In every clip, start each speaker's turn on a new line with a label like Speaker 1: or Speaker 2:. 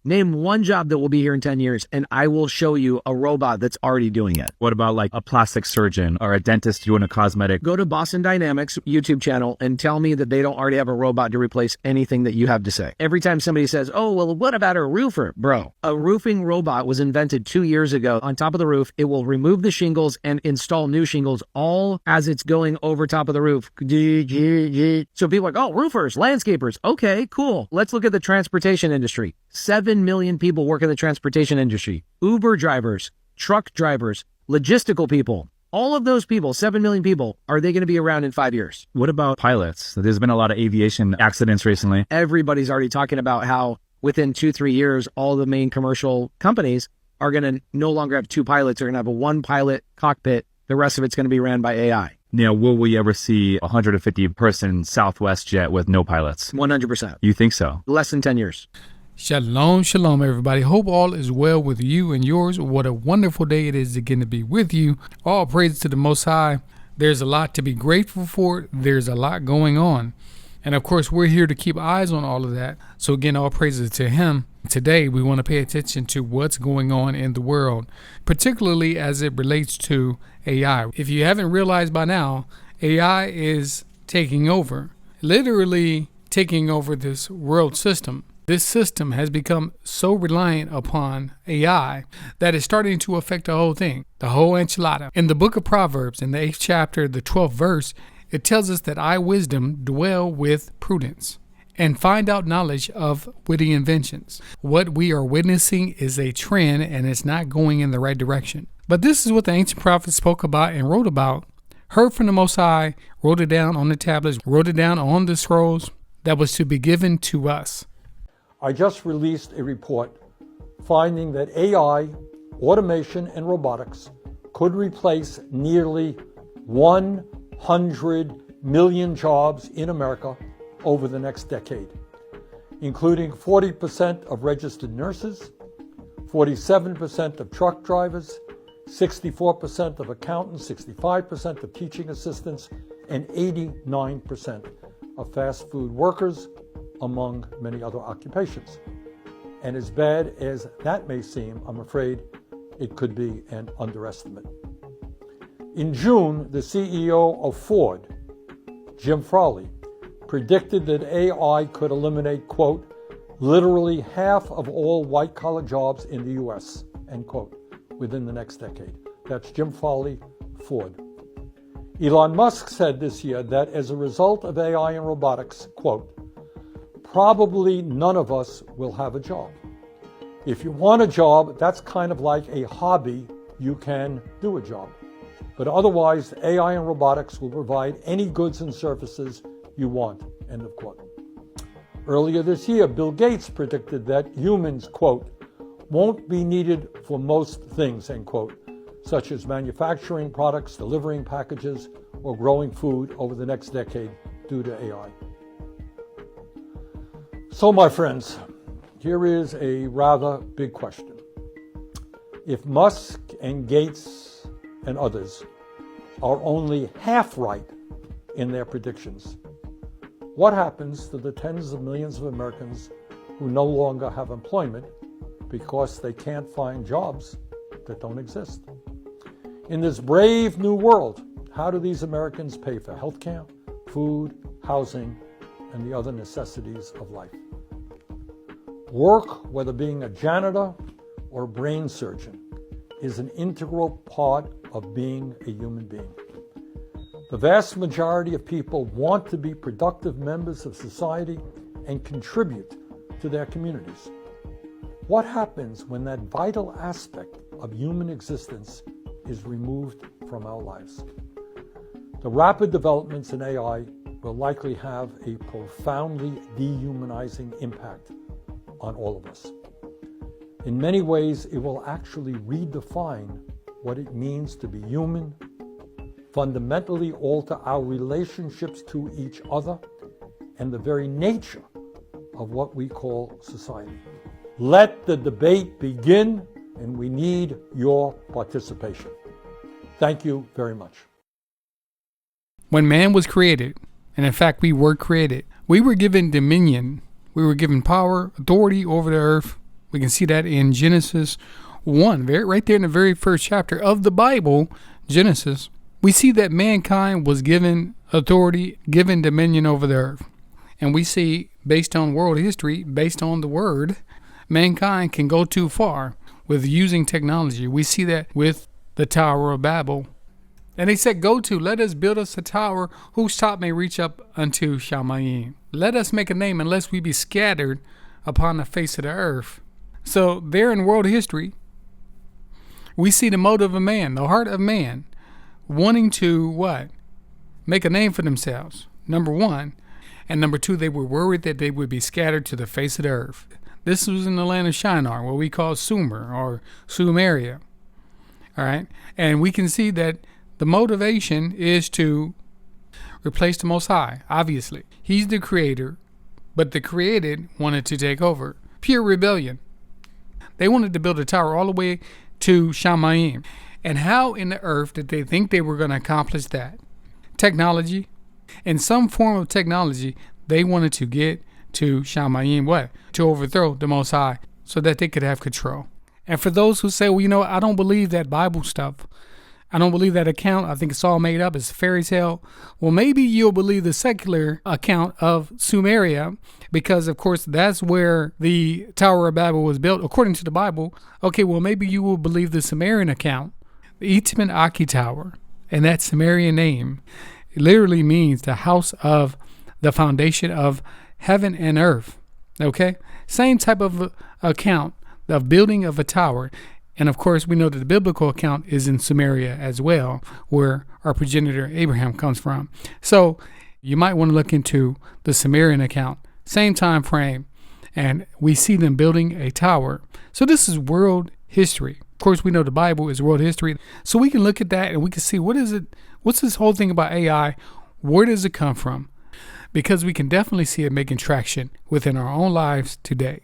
Speaker 1: Name one job that will be here in 10 years, and I will show you a robot that's already doing it.
Speaker 2: What about like a plastic surgeon or a dentist doing a cosmetic?
Speaker 1: Go to Boston Dynamics YouTube channel and tell me that they don't already have a robot to replace anything that you have to say. Every time somebody says, oh, well, what about a roofer? Bro, a roofing robot was invented 2 years ago. On top of the roof, it will remove the shingles and install new shingles all as it's going over top of the roof. So people are like, oh, roofers, landscapers. Okay, cool. Let's look at the transportation industry. 7 million people work in the transportation industry. Uber drivers, truck drivers, logistical people. All of those people, 7 million people, are they going to be around in 5 years?
Speaker 2: What about pilots? There's been a lot of aviation accidents recently.
Speaker 1: Everybody's already talking about how within 2-3 years, all the main commercial companies are going to no longer have 2 pilots. They're going to have a 1 pilot cockpit. The rest of it's going to be ran by AI.
Speaker 2: Now, will we ever see a 150-person Southwest jet with no pilots?
Speaker 1: 100%.
Speaker 2: You think so?
Speaker 1: Less than 10 years.
Speaker 3: Shalom, shalom, everybody. Hope all is well with you and yours. What a wonderful day it is again to be with you. All praise to the Most High. There's a lot to be grateful for. There's a lot going on. And of course, we're here to keep eyes on all of that. So again, all praises to Him. Today, we want to pay attention to what's going on in the world, particularly as it relates to AI. If you haven't realized by now, AI is taking over, literally taking over this world system. This system has become so reliant upon AI that it's starting to affect the whole thing, the whole enchilada. In the book of Proverbs, in the 8th chapter, the 12th verse, it tells us that I, wisdom, dwell with prudence and find out knowledge of witty inventions. What we are witnessing is a trend, and it's not going in the right direction. But this is what the ancient prophets spoke about and wrote about, heard from the Most High, wrote it down on the tablets, wrote it down on the scrolls that was to be given to us.
Speaker 4: I just released a report finding that AI, automation, and robotics could replace nearly 100 million jobs in America over the next decade, including 40% of registered nurses, 47% of truck drivers, 64% of accountants, 65% of teaching assistants, and 89% of fast food workers, among many other occupations. And as bad as that may seem, I'm afraid it could be an underestimate. In June, the CEO of Ford, Jim Farley, predicted that AI could eliminate, quote, literally half of all white-collar jobs in the U.S., end quote, within the next decade. That's Jim Farley, Ford. Elon Musk said this year that as a result of AI and robotics, quote, probably none of us will have a job. If you want a job, that's kind of like a hobby. You can do a job. But otherwise, AI and robotics will provide any goods and services you want, end of quote. Earlier this year, Bill Gates predicted that humans, quote, won't be needed for most things, end quote, such as manufacturing products, delivering packages, or growing food over the next decade due to AI. So, my friends, here is a rather big question. If Musk and Gates and others are only half right in their predictions, what happens to the tens of millions of Americans who no longer have employment because they can't find jobs that don't exist? In this brave new world, how do these Americans pay for healthcare, food, housing, and the other necessities of life? Work, whether being a janitor or a brain surgeon, is an integral part of being a human being. The vast majority of people want to be productive members of society and contribute to their communities. What happens when that vital aspect of human existence is removed from our lives? The rapid developments in AI will likely have a profoundly dehumanizing impact on all of us. In many ways, it will actually redefine what it means to be human, fundamentally alter our relationships to each other, and the very nature of what we call society. Let the debate begin, and we need your participation. Thank you very much.
Speaker 3: When man was created, and in fact we were created, we were given dominion. We were given power, authority over the earth, We can see that in Genesis 1, right there in the very first chapter of the Bible, Genesis. We see that mankind was given authority, given dominion over the earth. And we see, based on world history, based on the word, mankind can go too far with using technology. We see that with the Tower of Babel. And they said, let us build us a tower whose top may reach up unto Shamayim. Let us make a name unless we be scattered upon the face of the earth. So there in world history, we see the motive of man, the heart of man, wanting to what? Make a name for themselves, number one. And number two, they were worried that they would be scattered to the face of the earth. This was in the land of Shinar, what we call Sumer or Sumeria. All right. And we can see that the motivation is to replace the Most High, obviously. He's the creator, but the created wanted to take over. Pure rebellion. They wanted to build a tower all the way to Shamayim. And how in the earth did they think they were going to accomplish that? Technology. In some form of technology, they wanted to get to Shamayim, what? To overthrow the Most High so that they could have control. And for those who say, well, I don't believe that Bible stuff. I don't believe that account. I think it's all made up. It's a fairy tale. Well, maybe you'll believe the secular account of Sumeria because, of course, that's where the Tower of Babel was built, according to the Bible. Okay, well, maybe you will believe the Sumerian account, the Etemen Aki Tower. And that Sumerian name literally means the house of the foundation of heaven and earth. Okay? Same type of account, the building of a tower. And of course, we know that the biblical account is in Sumeria as well, where our progenitor Abraham comes from. So you might want to look into the Sumerian account, same time frame, and we see them building a tower. So this is world history. Of course, we know the Bible is world history. So we can look at that and we can see what's this whole thing about AI? Where does it come from? Because we can definitely see it making traction within our own lives today.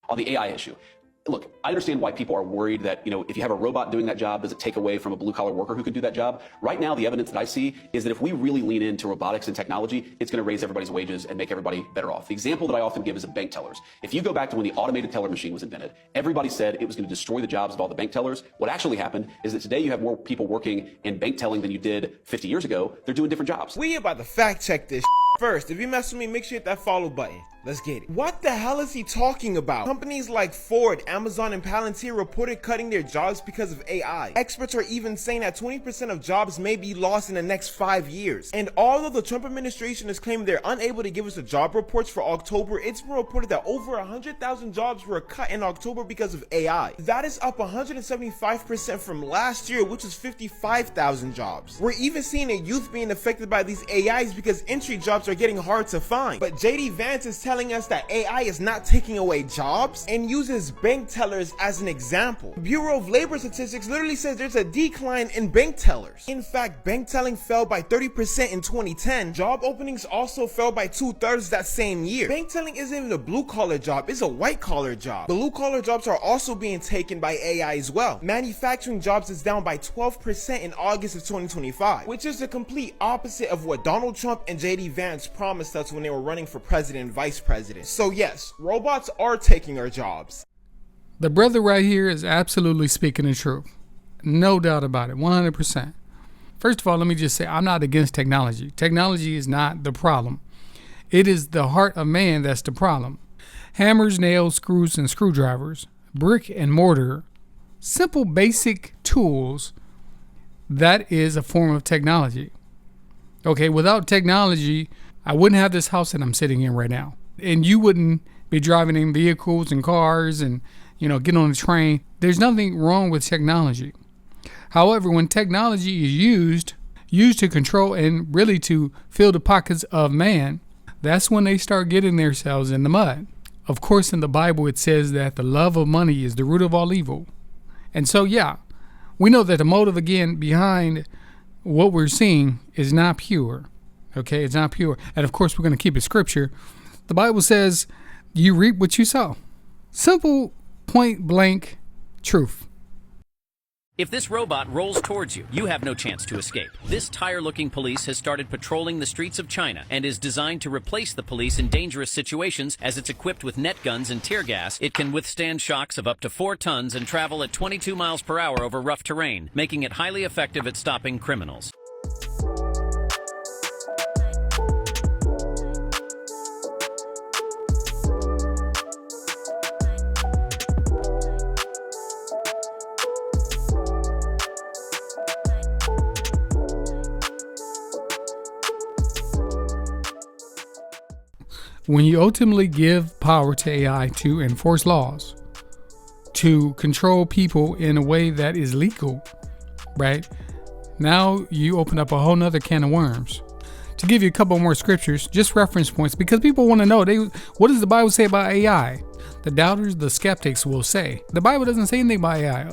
Speaker 5: On the AI issue, look, I understand why people are worried that, if you have a robot doing that job, does it take away from a blue-collar worker who could do that job? Right now, the evidence that I see is that if we really lean into robotics and technology, it's going to raise everybody's wages and make everybody better off. The example that I often give is of bank tellers. If you go back to when the automated teller machine was invented, everybody said it was going to destroy the jobs of all the bank tellers. What actually happened is that today you have more people working in bank telling than you did 50 years ago. They're doing different jobs.
Speaker 6: We about to fact check this first. If you mess with me, make sure you hit that follow button. Let's get it. What the hell is he talking about? Companies like Ford, Amazon, and Palantir reported cutting their jobs because of AI. Experts are even saying that 20% of jobs may be lost in the next 5 years. And although the Trump administration has claimed they're unable to give us the job reports for October, it's been reported that over 100,000 jobs were cut in October because of AI. That is up 175% from last year, which was 55,000 jobs. We're even seeing the youth being affected by these AIs because entry jobs are getting hard to find. But JD Vance is telling us that AI is not taking away jobs and uses bank tellers as an example. Bureau of Labor Statistics literally says there's a decline in bank tellers. In fact, bank telling fell by 30% in 2010. Job openings also fell by 2/3 that same year. Bank telling isn't even a blue-collar job, it's a white-collar job. Blue-collar jobs are also being taken by AI as well. Manufacturing jobs is down by 12% in August of 2025, which is the complete opposite of what Donald Trump and JD Vance promised us when they were running for president and vice president. So yes, robots are taking our jobs.
Speaker 3: The brother right here is absolutely speaking the truth. No doubt about it, 100%. First of all, let me just say I'm not against technology. Technology is not the problem. It is the heart of man that's the problem. Hammers, nails, screws, and screwdrivers, brick and mortar, simple basic tools, that is a form of technology. Okay, without technology, I wouldn't have this house that I'm sitting in right now. And you wouldn't be driving in vehicles and cars and, get on a train. There's nothing wrong with technology. However, when technology is used to control and really to fill the pockets of man, that's when they start getting themselves in the mud. Of course, in the Bible, it says that the love of money is the root of all evil. And so, yeah, we know that the motive, again, behind what we're seeing is not pure. Okay, it's not pure. And of course, we're going to keep it scripture. The Bible says you reap what you sow. Simple, point blank truth.
Speaker 7: If this robot rolls towards you, you have no chance to escape. This tire-looking police has started patrolling the streets of China and is designed to replace the police in dangerous situations. As it's equipped with net guns and tear gas, it can withstand shocks of up to 4 tons and travel at 22 miles per hour over rough terrain, making it highly effective at stopping criminals.
Speaker 3: When you ultimately give power to AI to enforce laws, to control people in a way that is legal, right? Now you open up a whole nother can of worms. To give you a couple more scriptures, just reference points, because people want to know, what does the Bible say about AI? The doubters, the skeptics will say, the Bible doesn't say anything about AI.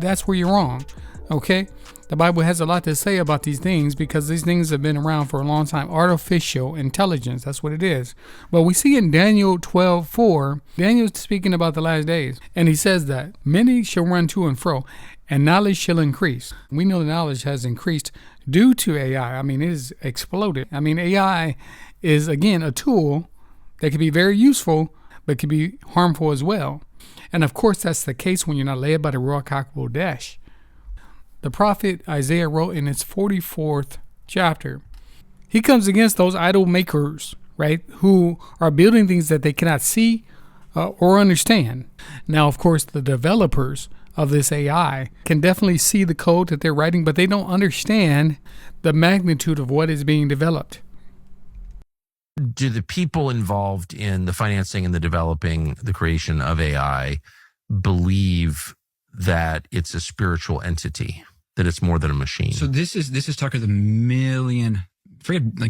Speaker 3: That's where you're wrong, okay? The Bible has a lot to say about these things because these things have been around for a long time. Artificial intelligence, that's what it is. But we see in Daniel 12:4, Daniel's speaking about the last days, and he says that many shall run to and fro, and knowledge shall increase. We know the knowledge has increased due to AI. I mean, it has exploded. I mean, AI is, again, a tool that can be very useful, but can be harmful as well. And of course, that's the case when you're not led by the Ruach HaKodesh. The prophet Isaiah wrote in its 44th chapter, he comes against those idol makers, right, who are building things that they cannot see or understand. Now, of course, the developers of this AI can definitely see the code that they're writing, but they don't understand the magnitude of what is being developed.
Speaker 8: Do the people involved in the financing and the developing, the creation of AI believe that it's a spiritual entity, that it's more than a machine?
Speaker 9: So this is Tucker, the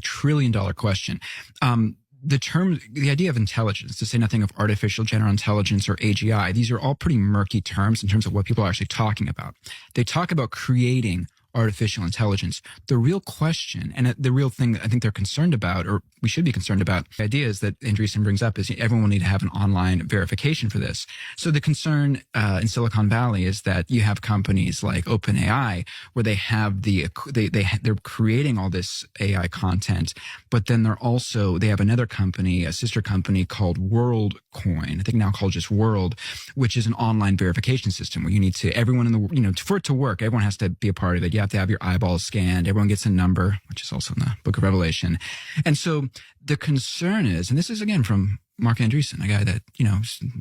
Speaker 9: trillion-dollar question. The idea of intelligence, to say nothing of artificial general intelligence or AGI, these are all pretty murky terms in terms of what people are actually talking about. They talk about creating artificial intelligence. The real question, and the real thing that I think they're concerned about, or we should be concerned about, the ideas that Andreessen brings up is everyone will need to have an online verification for this. So the concern in Silicon Valley is that you have companies like OpenAI where they have they're creating all this AI content, but then they have another company, a sister company called WorldCoin, I think now called just World, which is an online verification system where you need to, everyone in the, for it to work, everyone has to be a part of it. You have to have your eyeballs scanned. Everyone gets a number, which is also in the Book of Revelation. And so the concern is, and this is again from Mark Andreessen, a guy that,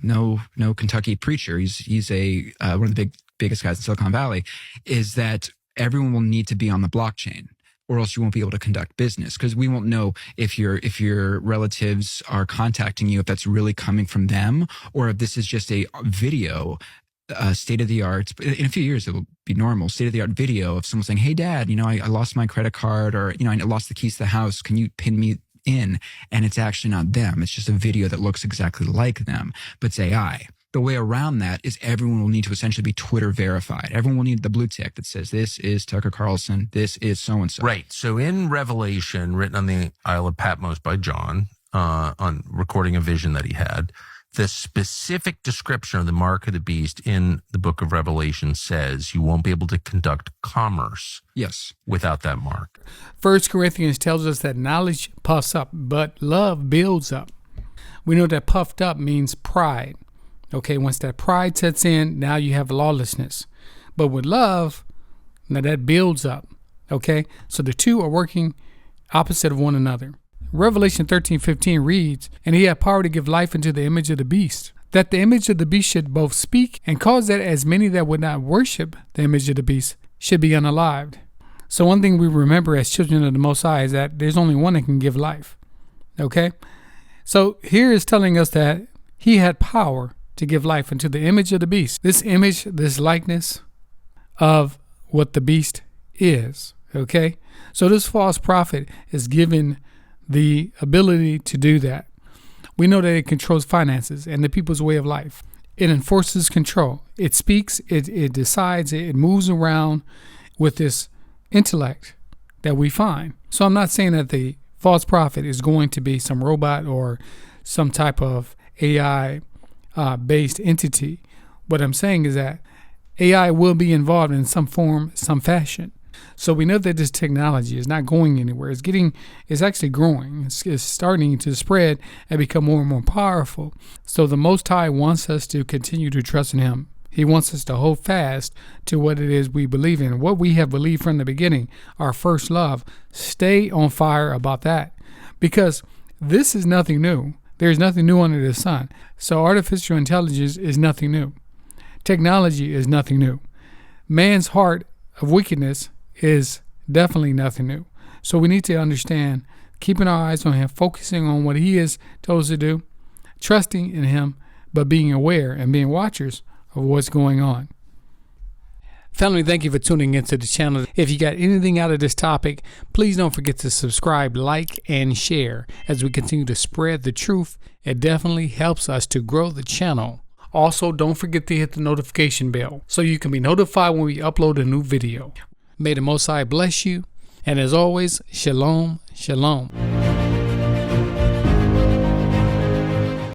Speaker 9: no Kentucky preacher. He's one of the biggest guys in Silicon Valley, is that everyone will need to be on the blockchain, or else you won't be able to conduct business, because we won't know if your relatives are contacting you, if that's really coming from them, or if this is just a video, state-of-the-art, in a few years it will be normal, state-of-the-art video of someone saying, hey dad, I lost my credit card, or I lost the keys to the house, can you pin me in? And it's actually not them, it's just a video that looks exactly like them, but it's AI. The way around that is everyone will need to essentially be Twitter verified. Everyone will need the blue tick that says, this is Tucker Carlson, this is so-and-so.
Speaker 8: Right. So in Revelation, written on the Isle of Patmos by John, on recording a vision that he had, the specific description of the mark of the beast in the book of Revelation says you won't be able to conduct commerce without that mark.
Speaker 3: 1 Corinthians tells us that knowledge puffs up, but love builds up. We know that puffed up means pride. Okay, once that pride sets in, now you have lawlessness. But with love, now that builds up. Okay, so the two are working opposite of one another. Revelation 13:15 reads, and he had power to give life unto the image of the beast, that the image of the beast should both speak and cause that as many that would not worship the image of the beast should be unalived. So one thing we remember as children of the Most High is that there's only one that can give life. Okay? So here is telling us that he had power to give life unto the image of the beast. This image, this likeness of what the beast is. Okay? So this false prophet is given the ability to do that. We know that it controls finances and the people's way of life. It enforces control. It speaks, it decides, it moves around with this intellect that we find. So I'm not saying that the false prophet is going to be some robot or some type of AI based entity. What I'm saying is that AI will be involved in some form, some fashion. So we know that this technology is not going anywhere. It's actually growing. It's starting to spread and become more and more powerful. So the Most High wants us to continue to trust in Him. He wants us to hold fast to what it is we believe in, what we have believed from the beginning, our first love. Stay on fire about that, because this is nothing new. There's nothing new under the sun. So artificial intelligence is nothing new. Technology is nothing new. Man's heart of wickedness is definitely nothing new. So we need to understand, keeping our eyes on Him, focusing on what He has told us to do, trusting in Him, but being aware and being watchers of what's going on. Family, thank you for tuning into the channel. If you got anything out of this topic, please don't forget to subscribe, like, and share as we continue to spread the truth. It definitely helps us to grow the channel. Also, don't forget to hit the notification bell so you can be notified when we upload a new video. May the Most High bless you. And as always, shalom, shalom.